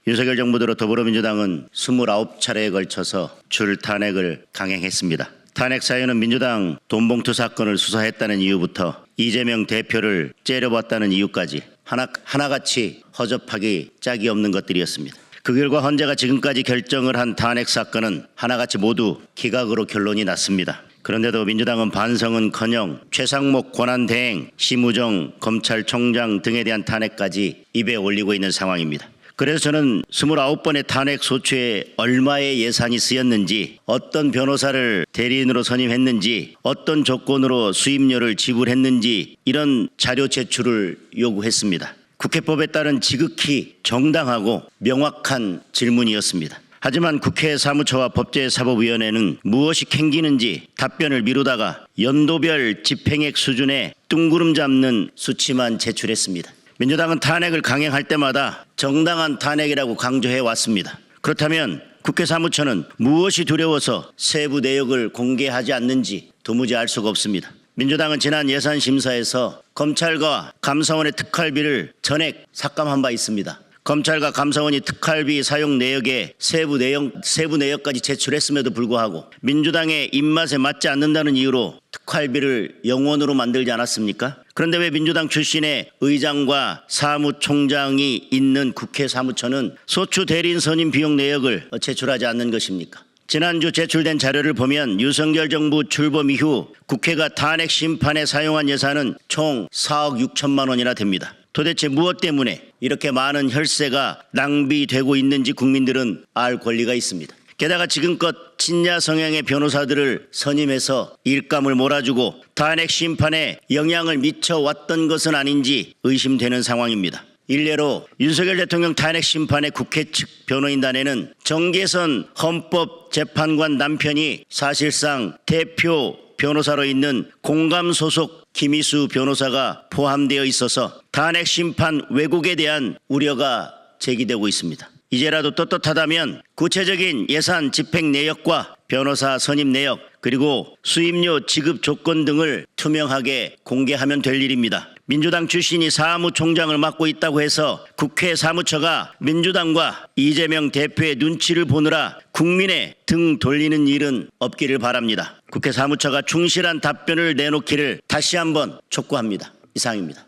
윤석열 정부 들어 더불어민주당은 29차례에 걸쳐서 줄 탄핵을 강행했습니다. 탄핵 사유는 민주당 돈봉투 사건을 수사했다는 이유부터 이재명 대표를 째려봤다는 이유까지 하나같이 허접하기 짝이 없는 것들이었습니다. 그 결과 헌재가 지금까지 결정을 한 탄핵 사건은 하나같이 모두 기각으로 결론이 났습니다. 그런데도 민주당은 반성은커녕 최상목 권한대행, 심우정 검찰총장 등에 대한 탄핵까지 입에 올리고 있는 상황입니다. 그래서 저는 29번의 탄핵 소추에 얼마의 예산이 쓰였는지, 어떤 변호사를 대리인으로 선임했는지, 어떤 조건으로 수임료를 지불했는지 이런 자료 제출을 요구했습니다. 국회법에 따른 지극히 정당하고 명확한 질문이었습니다. 하지만 국회 사무처와 법제사법위원회는 무엇이 캥기는지 답변을 미루다가 연도별 집행액 수준의 뜬구름 잡는 수치만 제출했습니다. 민주당은 탄핵을 강행할 때마다 정당한 탄핵이라고 강조해 왔습니다. 그렇다면 국회 사무처는 무엇이 두려워서 세부 내역을 공개하지 않는지 도무지 알 수가 없습니다. 민주당은 지난 예산심사에서 검찰과 감사원의 특활비를 전액 삭감한 바 있습니다. 검찰과 감사원이 특활비 사용 내역에 세부 내역까지 제출했음에도 불구하고 민주당의 입맛에 맞지 않는다는 이유로 특활비를 영원으로 만들지 않았습니까? 그런데 왜 민주당 출신의 의장과 사무총장이 있는 국회 사무처는 소추 대리인 선임 비용 내역을 제출하지 않는 것입니까? 지난주 제출된 자료를 보면 윤석열 정부 출범 이후 국회가 탄핵 심판에 사용한 예산은 총 4억 6천만 원이나 됩니다. 도대체 무엇 때문에 이렇게 많은 혈세가 낭비되고 있는지 국민들은 알 권리가 있습니다. 게다가 지금껏 친야 성향의 변호사들을 선임해서 일감을 몰아주고 탄핵 심판에 영향을 미쳐왔던 것은 아닌지 의심되는 상황입니다. 일례로 윤석열 대통령 탄핵 심판의 국회 측 변호인단에는 정계선 헌법재판관 남편이 사실상 대표 변호사로 있는 공감 소속 김희수 변호사가 포함되어 있어서 탄핵 심판 왜곡에 대한 우려가 제기되고 있습니다. 이제라도 떳떳하다면 구체적인 예산 집행 내역과 변호사 선임 내역 그리고 수임료 지급 조건 등을 투명하게 공개하면 될 일입니다. 민주당 출신이 사무총장을 맡고 있다고 해서 국회 사무처가 민주당과 이재명 대표의 눈치를 보느라 국민의 등 돌리는 일은 없기를 바랍니다. 국회 사무처가 충실한 답변을 내놓기를 다시 한번 촉구합니다. 이상입니다.